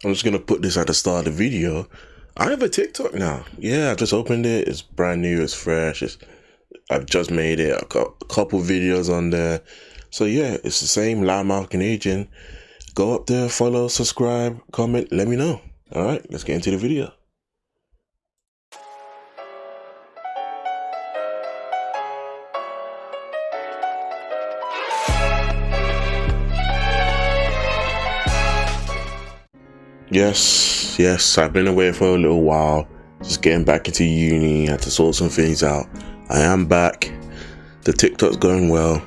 I'm just gonna put this at the start of the video. I have a TikTok now. Yeah, I just opened it. It's brand new. It's fresh. I've just made it. I've got a couple videos on there. So yeah, it's the same Loudmouth Canadian. Go up there, follow, subscribe, comment, let me know. All right, let's get into the video. Yes, I've been away for a little while. Just getting back into uni, had to sort some things out. I am back. The TikTok's going well.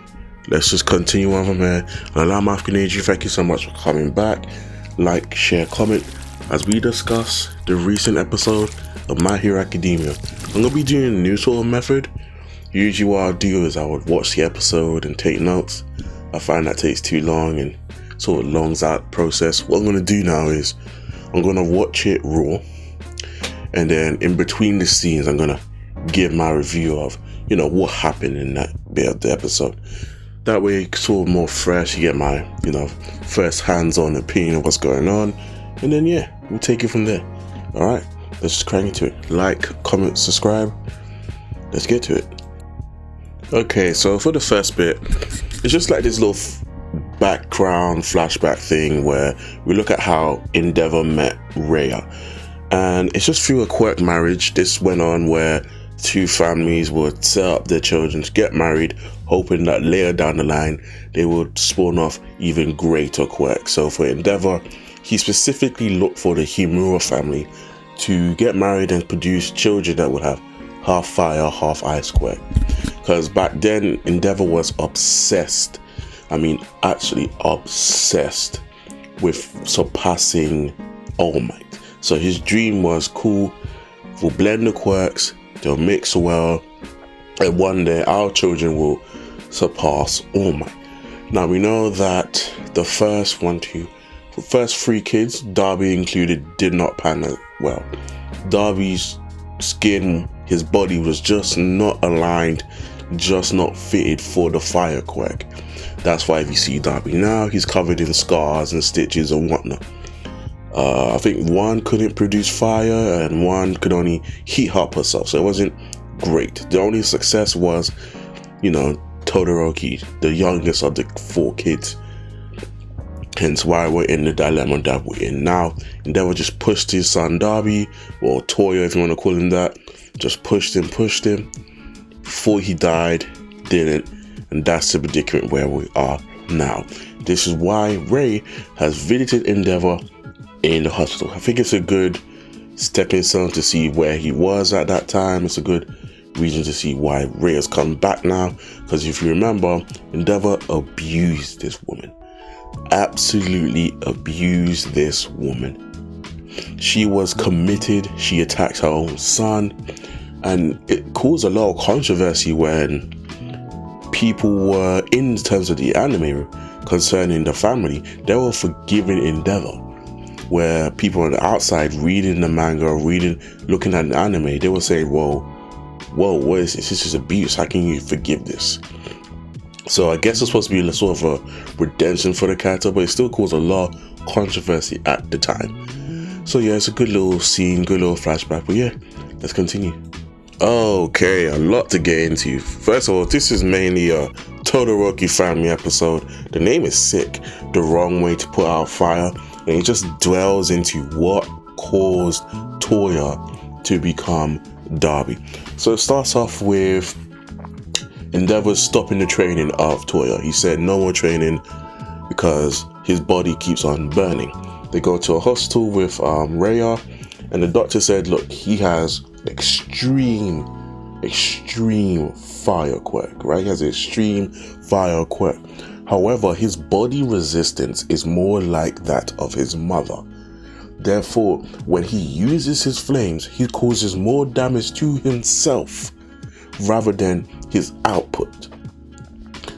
Let's just continue on from here. And Loudmouth Canadian, thank you so much for coming back. Like, share, comment as we discuss the recent episode of My Hero Academia. I'm gonna be doing a new sort of method. Usually what I'll do is I would watch the episode and take notes. I find that takes too long and sort of longs out the process. What I'm gonna do now is I'm gonna watch it raw, and then in between the scenes I'm gonna give my review of, what happened in that bit of the episode. That way it's sort of more fresh, you get my, first hands-on opinion of what's going on, and then yeah, we'll take it from there. Alright, let's just crank into it. Like, comment, subscribe. Let's get to it. Okay, so for the first bit, it's just like this little background flashback thing where we look at how Endeavor met Rhea, and it's just through a quirk marriage. This went on where two families would set up their children to get married, hoping that later down the line they would spawn off even greater quirks. So for Endeavor, he specifically looked for the Himura family to get married and produce children that would have half fire, half ice quirk, because back then Endeavor was obsessed, actually obsessed with surpassing All Might. So his dream was, cool, we'll blend the quirks, they'll mix well, and one day our children will surpass All Might. Now we know that the first three kids, Dabi included, did not pan out well. Dabi's skin, his body was just not aligned, just not fitted for the fire quirk. That's why if you see Dabi now, he's covered in scars and stitches and whatnot. I think one couldn't produce fire and one could only heat up herself, so it wasn't great. The only success was, Todoroki, the youngest of the four kids. Hence why we're in the dilemma that we're in now. Endeavor just pushed his son Dabi, or Toya if you want to call him that, just pushed him before he died, didn't. And that's the predicament where we are now. This is why Ray has visited Endeavor in the hospital. I think it's a good stepping stone to see where he was at that time. It's a good reason to see why Ray has come back now. Because if you remember, Endeavor abused this woman. Absolutely abused this woman. She was committed. She attacked her own son. And it caused a lot of controversy when people were, in terms of the anime concerning the family, they were forgiving Endeavor, where people on the outside reading the manga, looking at the anime, they were saying, whoa, what is this? This is abuse. How can you forgive this? So I guess it's supposed to be a sort of a redemption for the character, but it still caused a lot of controversy at the time. So yeah, it's a good little scene, good little flashback, but yeah, let's continue. Okay, a lot to get into. First of all, this is mainly a Todoroki family episode. The name is sick, the wrong way to put out fire, and it just dwells into what caused Toya to become Dabi. So it starts off with Endeavor stopping the training of Toya. He said no more training because his body keeps on burning. They go to a hospital with Rhea, and the doctor said, look, he has extreme fire quirk, right? He has extreme fire quirk. However, his body resistance is more like that of his mother. Therefore, when he uses his flames, he causes more damage to himself rather than his output.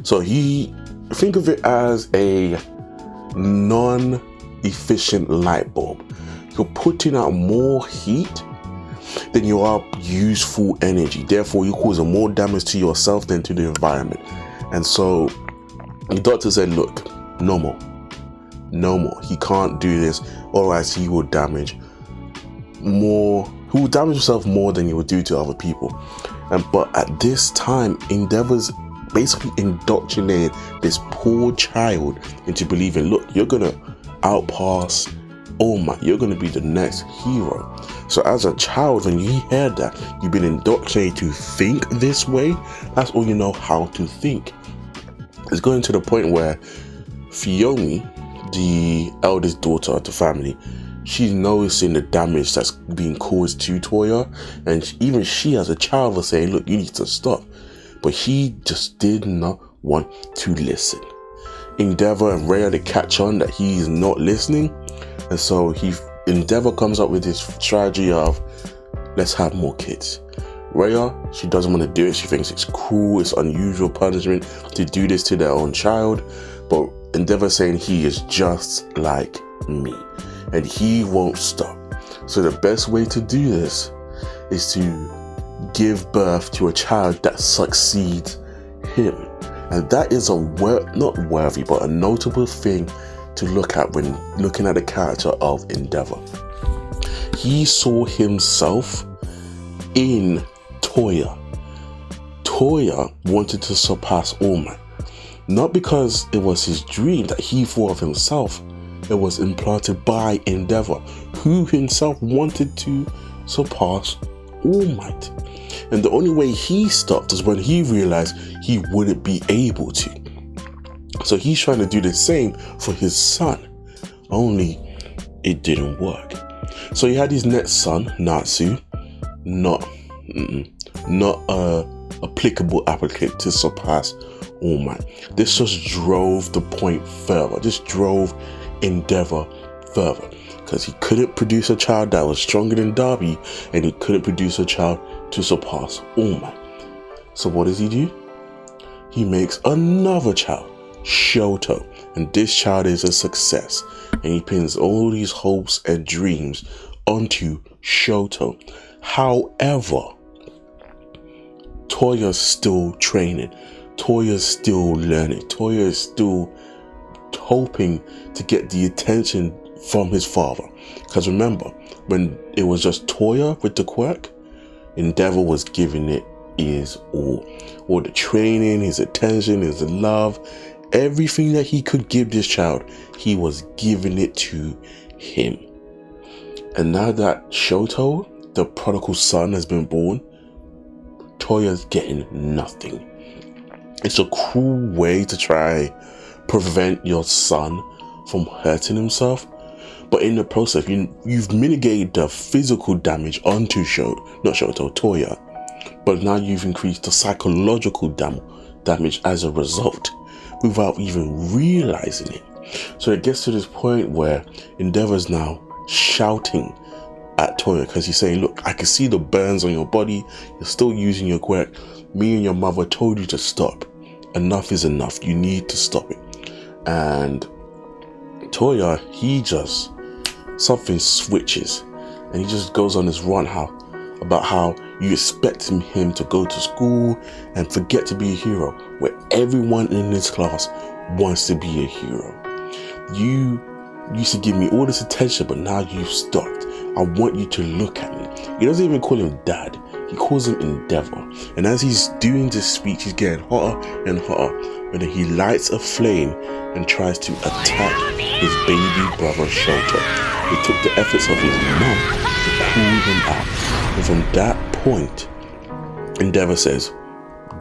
So think of it as a non-efficient light bulb. You're putting out more heat than you are useful energy. Therefore, you're causing more damage to yourself than to the environment. And so the doctor said, look, no more. no more. He can't do this, otherwise he will damage more. He will damage himself more than he would do to other people. But at this time, Endeavor's basically indoctrinated this poor child into believing, look, you're gonna outpass All Might, you're gonna be the next hero. So as a child, when you hear that you've been indoctrinated to think this way, that's all you know how to think. It's going to the point where Fiyomi, the eldest daughter of the family, she's noticing the damage that's being caused to Toya, and even she as a child was saying, look, you need to stop. But he just did not want to listen. Endeavor and Rhea, they catch on that he is not listening, and so Endeavor comes up with this strategy of, let's have more kids. Rhea, she doesn't want to do it. She thinks it's cruel, it's unusual punishment to do this to their own child. But Endeavor saying he is just like me, and he won't stop. So the best way to do this is to give birth to a child that succeeds him. And that is not worthy, but a notable thing to look at when looking at the character of Endeavor. He saw himself in Toya. Toya wanted to surpass All Might, not because it was his dream that he thought of himself. It was implanted by Endeavor, who himself wanted to surpass All Might. And the only way he stopped is when he realized he wouldn't be able to. So he's trying to do the same for his son, only it didn't work. So he had his next son, Natsu, not applicable applicant to surpass All Might. This just drove the point further. This drove Endeavor further, because he couldn't produce a child that was stronger than Dabi, and he couldn't produce a child to surpass All Might. So what does he do? He makes another child, Shoto, and this child is a success, and he pins all these hopes and dreams onto Shoto. However, Toya's still training, Toya's still learning, Toya is still hoping to get the attention from his father. Because remember, when it was just Toya with the quirk, Endeavor was giving it his all the training, his attention, his love, everything that he could give this child, he was giving it to him. And now that Shoto, the prodigal son, has been born, Toya's getting nothing. It's a cruel way to try prevent your son from hurting himself, but in the process you've mitigated the physical damage onto Toya, but now you've increased the psychological damage as a result without even realizing it. So it gets to this point where Endeavor's now shouting at Toya because he's saying, look, I can see the burns on your body, you're still using your quirk, me and your mother told you to stop. Enough is enough, you need to stop it. And Toya, something switches, and he just goes on this rant about how you expect him to go to school and forget to be a hero, where everyone in this class wants to be a hero. You used to give me all this attention, but now you've stopped. I want you to look at me. He doesn't even call him dad, he calls him Endeavor. And as he's doing this speech, he's getting hotter and hotter, and then he lights a flame and tries to attack his baby brother Shoto. It took the efforts of his mom to cool him out. And from that point, Endeavor says,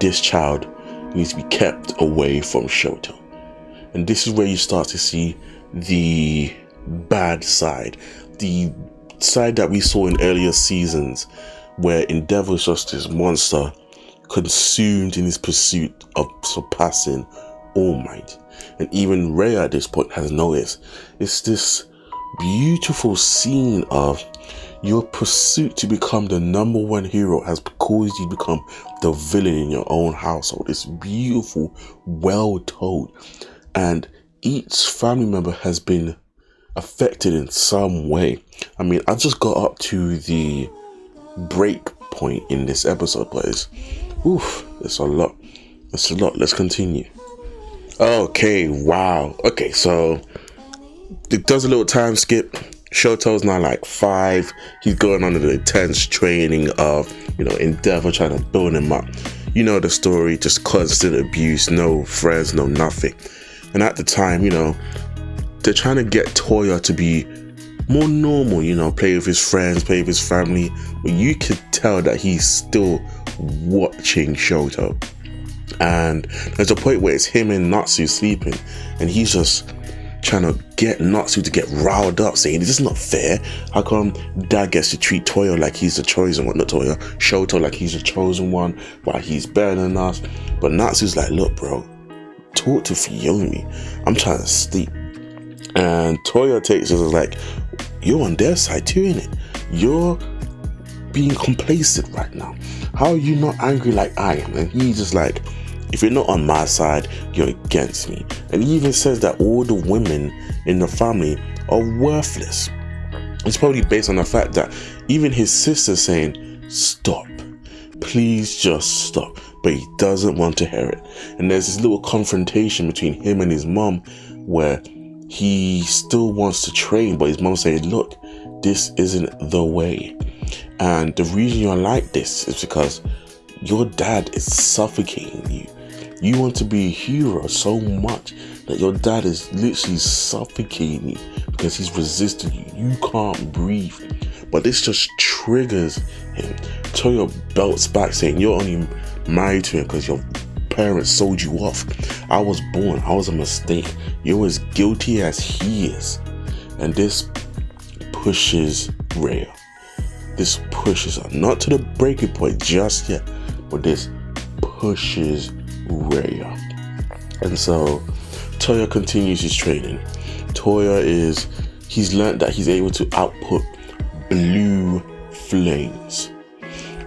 this child needs to be kept away from Shoto. And this is where you start to see the bad side, the side that we saw in earlier seasons, where Endeavor is just this monster consumed in his pursuit of surpassing All Might. And even Rhea at this point has noticed. It's this beautiful scene of your pursuit to become the number one hero has caused you to become the villain in your own household. It's beautiful, well told. And each family member has been affected in some way. I mean, I just got up to the break point in this episode, but it's a lot. Let's continue. Okay, wow. Okay, so it does a little time skip. Shoto's now like 5. He's going under the intense training of, Endeavor trying to build him up. You know the story, just constant abuse, no friends, no nothing. And at the time, they're trying to get Toya to be more normal, play with his friends, play with his family. But you could tell that he's still watching Shoto. And there's a point where it's him and Natsu sleeping, and he's just trying to get Natsu to get riled up, saying, this is not fair. How come dad gets to treat Toya like he's the chosen one? Not Toya, Shoto like he's the chosen one, while he's better than us. But Natsu's like, look bro, talk to Fiyomi, I'm trying to sleep. And Toya takes it as like, you're on their side too, innit? You're being complacent right now. How are you not angry like I am? And he's just like, if you're not on my side, you're against me. And he even says that all the women in the family are worthless. It's probably based on the fact that even his sister's saying, stop, please just stop. But he doesn't want to hear it. And there's this little confrontation between him and his mom where he still wants to train, but his mom's saying, look, this isn't the way. And the reason you're like this is because your dad is suffocating you. You want to be a hero so much that your dad is literally suffocating you because he's resisting you. You can't breathe. But this just triggers him. Toya belts back saying, you're only married to him because your parents sold you off. I was born. I was a mistake. You're as guilty as he is. And this pushes Rhea. This pushes her. Not to the breaking point just yet, but this pushes Rhea. And so Toya continues his training. He's learned that he's able to output blue flames.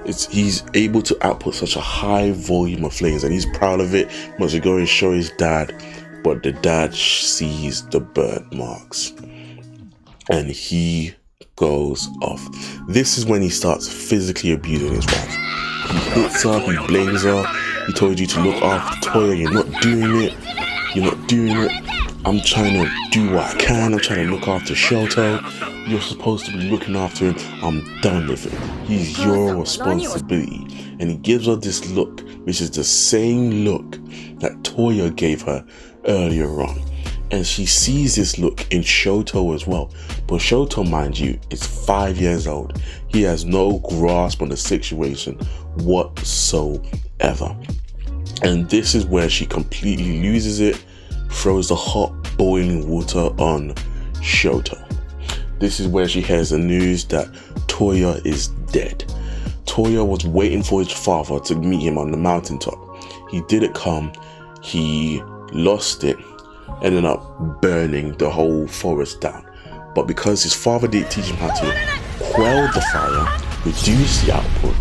He's able to output such a high volume of flames, and he's proud of it. He wants to go and show his dad, but the dad sees the burn marks and he goes off. This is when he starts physically abusing his wife. He hits her, he blames her. He told you to look after Toya, you're not doing it. You're not doing it. I'm trying to do what I can. I'm trying to look after Shoto. You're supposed to be looking after him. I'm done with it. He's your responsibility. And he gives her this look, which is the same look that Toya gave her earlier on. And she sees this look in Shoto as well. But Shoto, mind you, is 5 years old. He has no grasp on the situation whatsoever. And this is where she completely loses it, throws the hot boiling water on Shoto. This is where she hears the news that Toya is dead. Toya was waiting for his father to meet him on the mountaintop. He didn't come. He lost it. Ended up burning the whole forest down. But because his father didn't teach him how to quell the fire, reduce the output,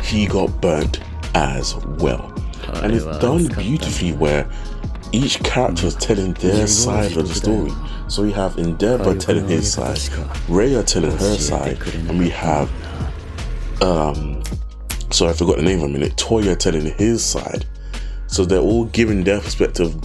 he got burnt as well. And it's done beautifully where each character is telling their side of the story. So we have Endeavor telling his side, Rhea telling her side, and we have sorry, I forgot the name of a minute, Toya telling his side. So they're all giving their perspective,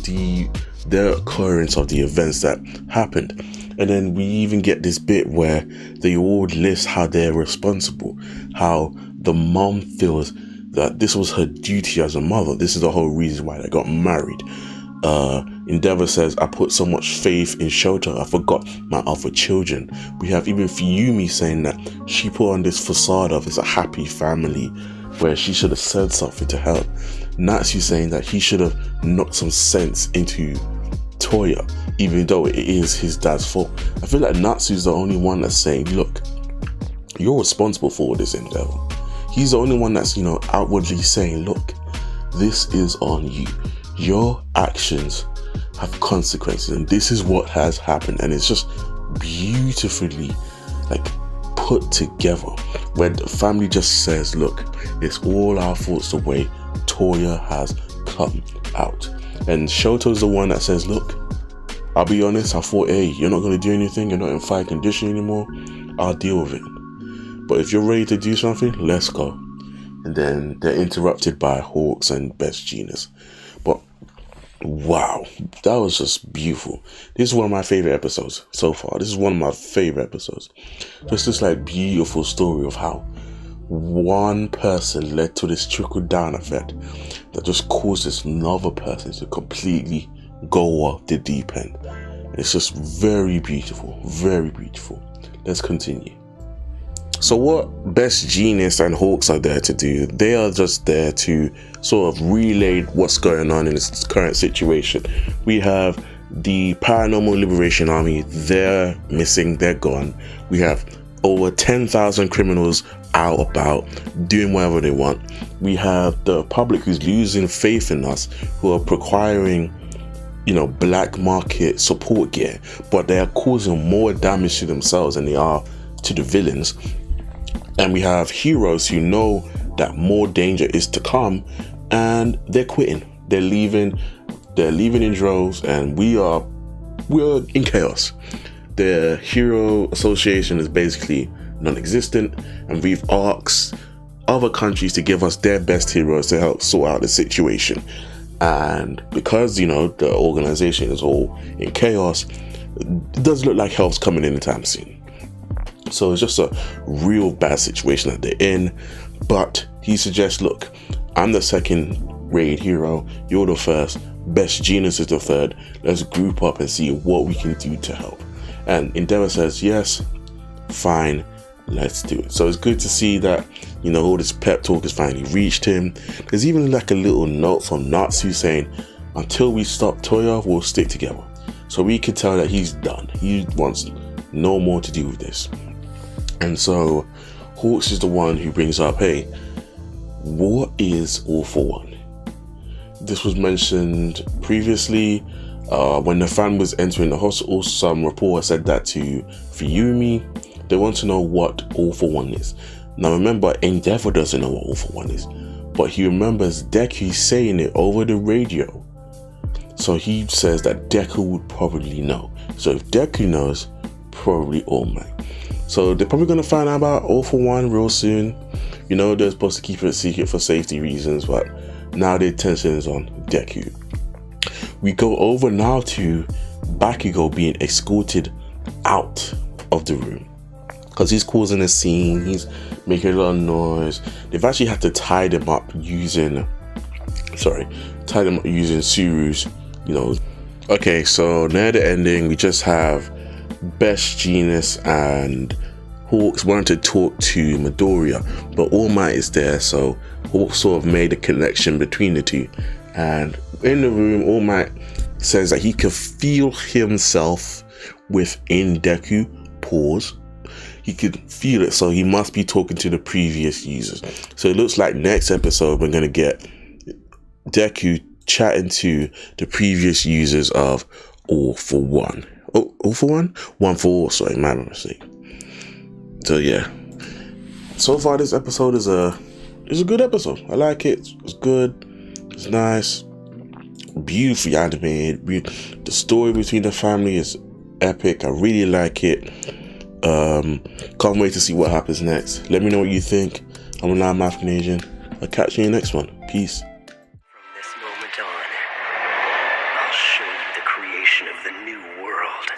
their occurrence of the events that happened. And then we even get this bit where they all list how they're responsible, how the mom feels that this was her duty as a mother. This is the whole reason why they got married. Endeavor says, I put so much faith in Shoto, I forgot my other children. We have even Fiyomi saying that she put on this facade of it's a happy family, where she should have said something to help. Natsu saying that he should have knocked some sense into Toya, even though it is his dad's fault. I feel like Natsu's the only one that's saying, look, you're responsible for all this, Endeavor. He's the only one that's, outwardly saying, look, this is on you. Your actions have consequences, and this is what has happened. And it's just beautifully put together, where the family just says, look, it's all our faults the way Toya has come out. And Shoto's the one that says, look, I'll be honest, I thought, hey, you're not going to do anything, you're not in fight condition anymore, I'll deal with it. But if you're ready to do something, let's go. And then they're interrupted by Hawks and Best Genius. But Wow, that was just beautiful. This is one of my favorite episodes so far. This is one of my favorite episodes. Just this like beautiful story of how one person led to this trickle down effect that just caused this another person to completely go off the deep end. It's just very beautiful, very beautiful. Let's continue. So what Best Genius and Hawks are there to do, they are just there to sort of relay what's going on in this current situation. We have the Paranormal Liberation Army, they're missing, they're gone. We have over 10,000 criminals out about doing whatever they want. We have the public who's losing faith in us, who are procuring, black market support gear, but they are causing more damage to themselves than they are to the villains. And we have heroes who know that more danger is to come, and they're quitting. They're leaving in droves, and we're in chaos. The Hero Association is basically non-existent, and we've asked other countries to give us their best heroes to help sort out the situation. And because the organization is all in chaos, it doesn't look like help's coming anytime soon. So it's just a real bad situation that they're in. But he suggests, look, I'm the second raid hero, you're the first, Best Genius is the third. Let's group up and see what we can do to help. And Endeavor says, yes, fine, let's do it. So it's good to see that, all this pep talk has finally reached him. There's even like a little note from Natsu saying, until we stop Toya, we'll stick together. So we can tell that he's done. He wants no more to do with this. And so Hawks is the one who brings up, hey, what is All for One? This was mentioned previously when the fan was entering the hospital. Some reporter said that to Fuyumi. They want to know what All for One is. Now remember, Endeavor doesn't know what All for One is, but he remembers Deku saying it over the radio. So he says that Deku would probably know. So if Deku knows, probably All Might. So they're probably going to find out about All for One real soon. They're supposed to keep it a secret for safety reasons, but now the attention is on Deku. We go over now to Bakugo being escorted out of the room because he's causing a scene, he's making a lot of noise. They've actually had to tie them up using Suru's, Okay, so near the ending, we just have Best Genius and Hawks wanted to talk to Midoriya, but All Might is there, so Hawks sort of made a connection between the two. And in the room, All Might says that he can feel himself within Deku. Pause. He could feel it, so he must be talking to the previous users. So it looks like next episode we're gonna get Deku chatting to the previous users of All for One. All for One? One for All, sorry, my mistake. So yeah. So far this episode is a good episode. I like it. It's good. It's nice. Beautifully animated. The story between the family is epic. I really like it. Can't wait to see what happens next. Let me know what you think. I'm a Lion African Asian. I'll catch you in the next one. Peace. From this moment on, I'll show you the creation of the new world.